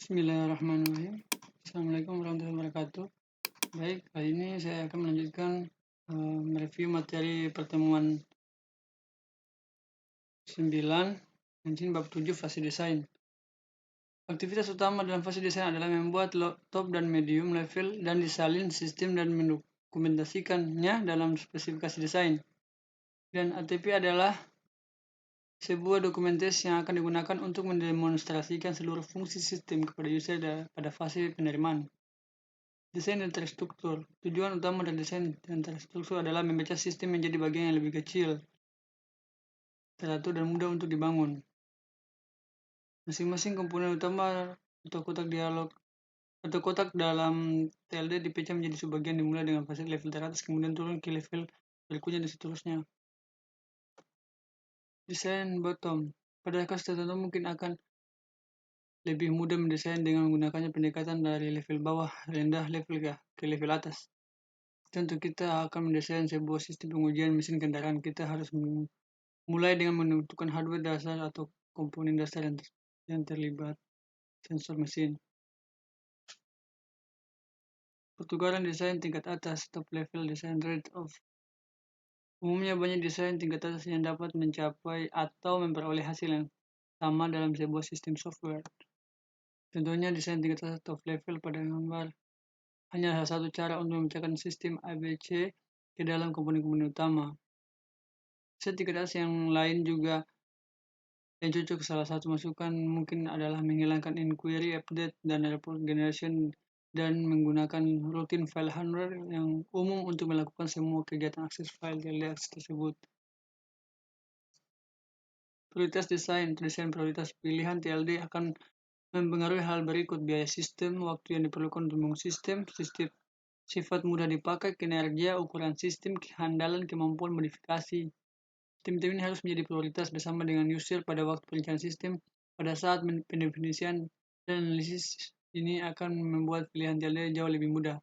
Bismillahirrahmanirrahim. Assalamualaikum warahmatullahi wabarakatuh. Baik, kali ini saya akan melanjutkan mereview materi pertemuan 9, mungkin bab 7 fase desain. Aktivitas utama dalam fase desain adalah membuat top dan medium level dan disalin sistem dan mendokumentasikannya dalam spesifikasi desain. Dan ATP adalah sebuah dokumentasi yang akan digunakan untuk mendemonstrasikan seluruh fungsi sistem kepada user pada fase penerimaan. Desain dan terstruktur. Tujuan utama dari desain dan terstruktur adalah memecah sistem menjadi bagian yang lebih kecil, teratur, dan mudah untuk dibangun. Masing-masing komponen utama atau kotak dialog atau kotak dalam TLD dipecah menjadi subbagian dimulai dengan fase level teratas, kemudian turun ke level berikutnya dan seterusnya. Desain bottom. Pada kasus tertentu mungkin akan lebih mudah mendesain dengan menggunakannya pendekatan dari level bawah rendah level ke level atas. Tentu kita akan mendesain sebuah sistem pengujian mesin kendaraan. Kita harus mulai dengan menentukan hardware dasar atau komponen dasar yang terlibat sensor mesin. Pertukaran desain tingkat atas, top level design rate of. Umumnya banyak desain tingkat atas yang dapat mencapai atau memperoleh hasil yang sama dalam sebuah sistem software. Tentunya desain tingkat atas top level pada gambar hanya salah satu cara untuk memecahkan sistem ABC ke dalam komponen-komponen utama. Desain tingkat atas yang lain juga yang cocok. Salah satu masukan mungkin adalah menghilangkan inquiry, update, dan report generation dan menggunakan routine file handler yang umum untuk melakukan semua kegiatan akses file TLD tersebut. Prioritas desain prioritas pilihan TLD akan mempengaruhi hal berikut: biaya sistem, waktu yang diperlukan untuk membangun sistem, sifat mudah dipakai, kinerja, ukuran sistem, kehandalan, kemampuan modifikasi. Tim-tim ini harus menjadi prioritas bersama dengan user pada waktu perencanaan sistem. Pada saat pendefinisian dan analisis ini akan membuat pilihan TLD jauh lebih mudah.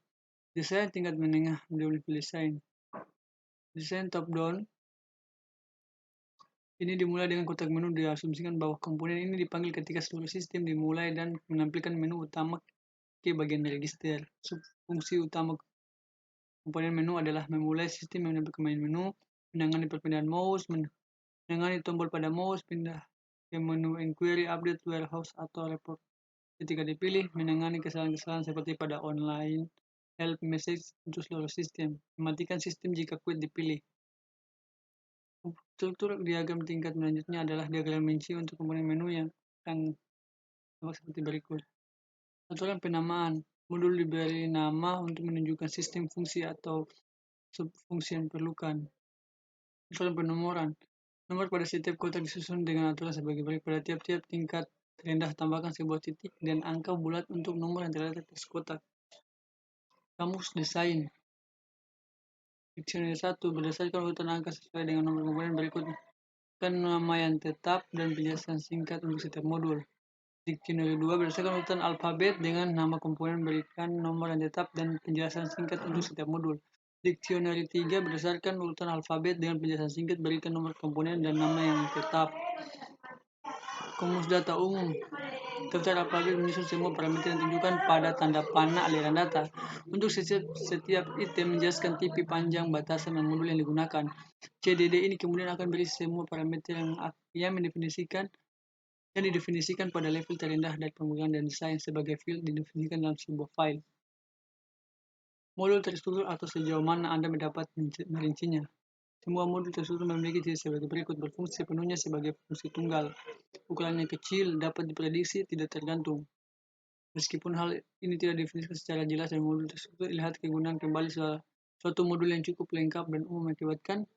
Desain tingkat menengah, level design. Desain top down. Ini dimulai dengan kotak menu. Diasumsikan bahwa komponen ini dipanggil ketika seluruh sistem dimulai dan menampilkan menu utama ke bagian register. Fungsi utama komponen menu adalah memulai sistem, menampilkan menu, menangani perpindahan mouse, menangani tombol pada mouse, pindah ke menu inquiry, update, warehouse, atau report. Ketika dipilih, menangani kesalahan-kesalahan seperti pada online help message untuk seluruh sistem. Mematikan sistem jika quit dipilih. Struktur diagram tingkat selanjutnya adalah diagram rinci untuk komponen menu yang akan tampak seperti berikut. Aturan penamaan. Modul diberi nama untuk menunjukkan sistem fungsi atau subfungsi yang diperlukan. Aturan penomoran. Nomor pada setiap kotak disusun dengan aturan sebagai berikut. Pada tiap-tiap tingkat terendah tambahkan sebuah titik dan angka bulat untuk nomor yang terletak di kotak. Kamus desain. Diksioneri 1 berdasarkan urutan angka sesuai dengan nomor komponen berikut. Kan nama yang tetap dan penjelasan singkat untuk setiap modul. Diksioneri 2 berdasarkan urutan alfabet dengan nama komponen, berikan nomor yang tetap dan penjelasan singkat untuk setiap modul. Diksioneri 3 berdasarkan urutan alfabet dengan penjelasan singkat, berikan nomor komponen dan nama yang tetap. Kamus data umum. Daftar alfabet menyusun semua parameter yang ditunjukkan pada tanda panah aliran data. Untuk setiap item menjelaskan tipe, panjang, batasan, dan modul yang digunakan. CDD ini kemudian akan berisi semua parameter yang didefinisikan pada level terendah dari pembukaan dan desain sebagai field didefinisikan dalam sebuah file. Modul terstruktur atau sejauh mana Anda mendapat merincinya. Semua modul terstruktur memiliki ciri sebagai berikut: berfungsi sepenuhnya sebagai fungsi tunggal. Ukurannya kecil, dapat diprediksi, tidak tergantung. Meskipun hal ini tidak didefinisikan secara jelas dari modul terstruktur, lihat kegunaan kembali suatu modul yang cukup lengkap dan umum mengakibatkan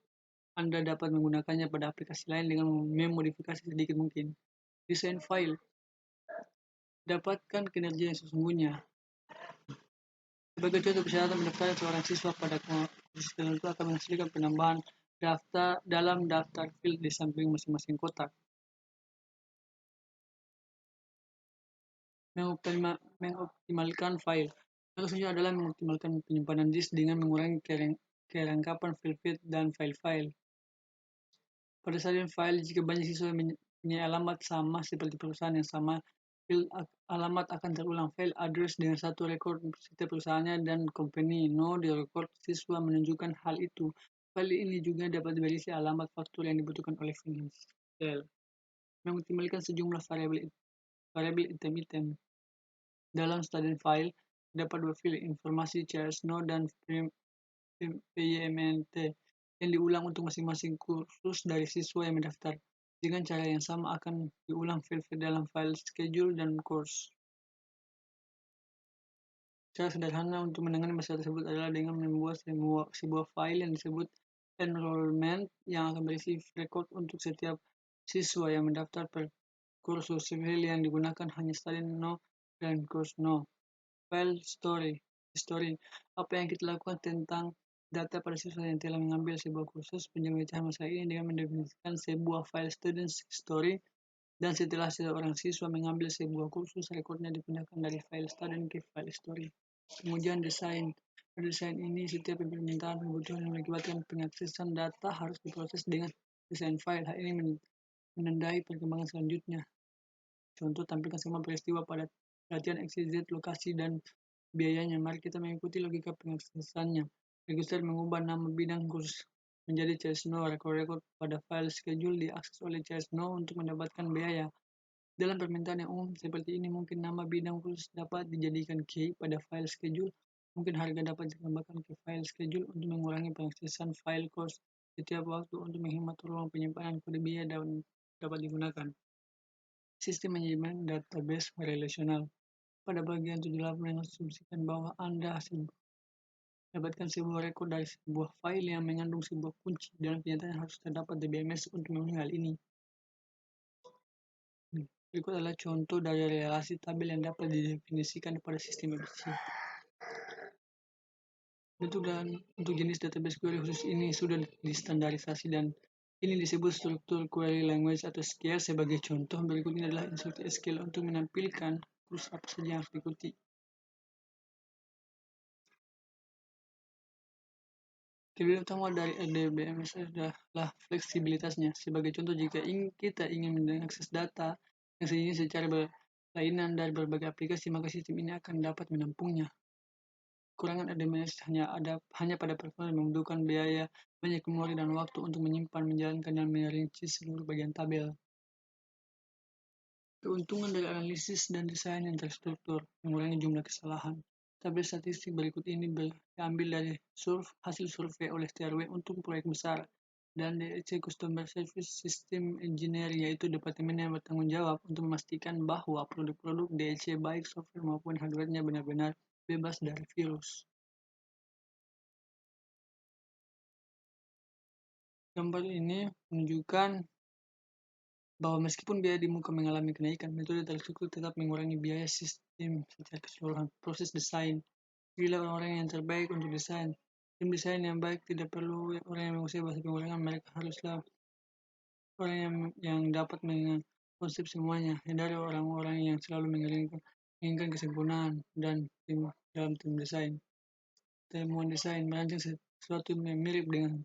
Anda dapat menggunakannya pada aplikasi lain dengan memodifikasi sedikit mungkin. Desain file. Dapatkan kinerja yang sesungguhnya. Sebagai contoh, persyaratan pendaftaran seorang siswa pada kursus tertentu akan menghasilkan penambahan dalam daftar field di samping masing-masing kotak. Mengoptimalkan file. Maksudnya adalah mengoptimalkan penyimpanan disk dengan mengurangi kelengkapan file dan file-file. Pada salin file, jika banyak siswa mempunyai alamat sama seperti perusahaan yang sama, Alamat akan terulang. File address dengan satu rekor setiap perusahaannya dan company. No di record siswa menunjukkan hal itu. File ini juga dapat berisi alamat faktur yang dibutuhkan oleh financial. Mengoptimalkan sejumlah variabel item-item. Dalam student file, dapat dua file informasi CSNO dan PYMNT yang diulang untuk masing-masing kursus dari siswa yang mendaftar. Dengan cara yang sama akan diulang file-file dalam file schedule dan course. Cara sederhana untuk menangani masalah tersebut adalah dengan membuat sebuah file yang disebut enrollment yang akan berisi record untuk setiap siswa yang mendaftar per kursus. File yang digunakan hanya student no dan course no. File history. Apa yang kita lakukan tentang data pada siswa yang telah mengambil sebuah kursus. Penjelajahan masalah ini dengan mendefinisikan sebuah file student history, dan setelah seorang siswa mengambil sebuah kursus, rekornya dipindahkan dari file student ke file history. Kemudian desain. Pada desain ini, setiap permintaan kebutuhan yang mengakibatkan pengaksesan data harus diproses dengan desain file. Hal ini menandai perkembangan selanjutnya. Contoh, tampilkan semua peristiwa pada latihan XYZ, lokasi, dan biayanya. Mari kita mengikuti logika pengaksesannya. Register mengubah nama bidang kursus menjadi CSNO. Rekor-rekor pada file schedule diakses oleh CSNO untuk mendapatkan biaya. Dalam permintaan yang umum seperti ini, mungkin nama bidang kursus dapat dijadikan key pada file schedule. Mungkin harga dapat ditambahkan ke file schedule untuk mengurangi pengaksesan file course setiap waktu untuk menghemat ruang penyimpanan kode biaya dan dapat digunakan. Sistem manajemen database relasional. Pada bagian 78 mengasumsikan bahwa Anda dapatkan sebuah rekor dari sebuah file yang mengandung sebuah kunci. Dalam kenyataan harus terdapat DBMS untuk memenuhi hal ini. Berikut adalah contoh dari relasi tabel yang dapat didefinisikan pada sistem ABC. Untuk jenis database query khusus ini sudah distandarisasi dan ini disebut struktur query language atau SQL. Sebagai contoh, berikut ini adalah instruksi SQL untuk menampilkan kursus apa saja yang harus diikuti. Kelebihan utama dari DBMS adalah fleksibilitasnya. Sebagai contoh, jika kita ingin mengakses data yang sejenis secara berlainan dari berbagai aplikasi, maka sistem ini akan dapat menampungnya. Kekurangan DBMS hanya pada performa yang membutuhkan biaya, banyak memori dan waktu untuk menyimpan, menjalankan, dan merinci seluruh bagian tabel. Keuntungan dari analisis dan desain yang terstruktur, mengurangi jumlah kesalahan. Tabel statistik berikut ini diambil dari hasil survei oleh TRW untuk proyek besar dan DEC Customer Service System Engineer, yaitu departemen yang bertanggung jawab untuk memastikan bahwa produk-produk DEC baik software maupun hardware-nya benar-benar bebas dari virus. Gambar ini menunjukkan bahwa meskipun biaya di muka mengalami kenaikan, metode terstruktur tetap mengurangi biaya sistem secara keseluruhan. Proses desain. Pilihlah orang-orang yang terbaik untuk desain. Tim desain yang baik tidak perlu orang yang menguasai bahasa pemrograman, mereka haruslah orang yang dapat mengkonsep semuanya. Hindari orang-orang yang selalu menginginkan kesempurnaan dan dalam tim desain. Temuan desain merancang sesuatu yang mirip dengan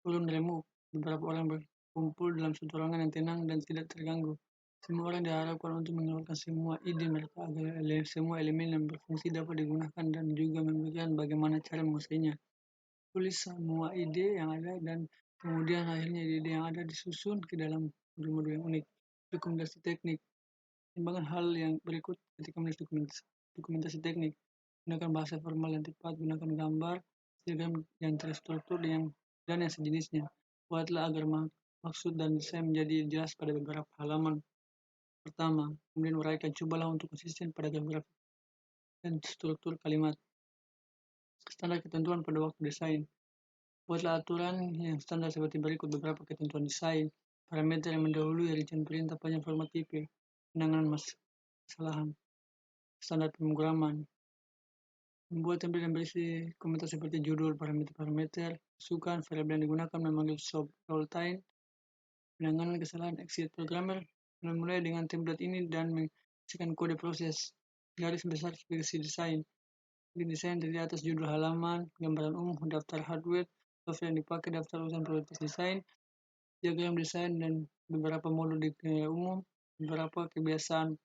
ulun remove. Beberapa orang berkumpul dalam suatu ruangan yang tenang dan tidak terganggu. Semua orang diharapkan untuk mengeluarkan semua ide mereka agar semua elemen yang berfungsi dapat digunakan dan juga memberikan bagaimana cara menguasainya. Tulis semua ide yang ada dan kemudian akhirnya ide yang ada disusun ke dalam modul-modul yang unik. Dokumentasi teknik. Pertimbangan hal yang berikut ketika menulis dokumentasi teknik. Gunakan bahasa formal yang tepat, gunakan gambar, diagram yang terstruktur dan yang sejenisnya. Buatlah agar maksud dan desain menjadi jelas pada beberapa halaman pertama. Kemudian uraikan, cobalah untuk konsisten pada gambar dan struktur kalimat. Standar ketentuan pada waktu desain. Buatlah aturan yang standar seperti berikut: beberapa ketentuan desain, parameter yang mendahului rincian perintah, panjang format tipe, penanganan kesalahan, standar pemrograman. Membuat template yang berisi komentar seperti judul, parameter, masukan, variabel yang digunakan, memanggil sub rolltime, penanganan kesalahan, exit programmer. Memulai dengan template ini dan mengisikan kode proses. Garis besar spesifikasi desain. Desain dari atas judul halaman, gambaran umum, daftar hardware, software yang dipakai, daftar urusan prioritas desain, diagram desain dan beberapa modul di umum, beberapa kebiasaan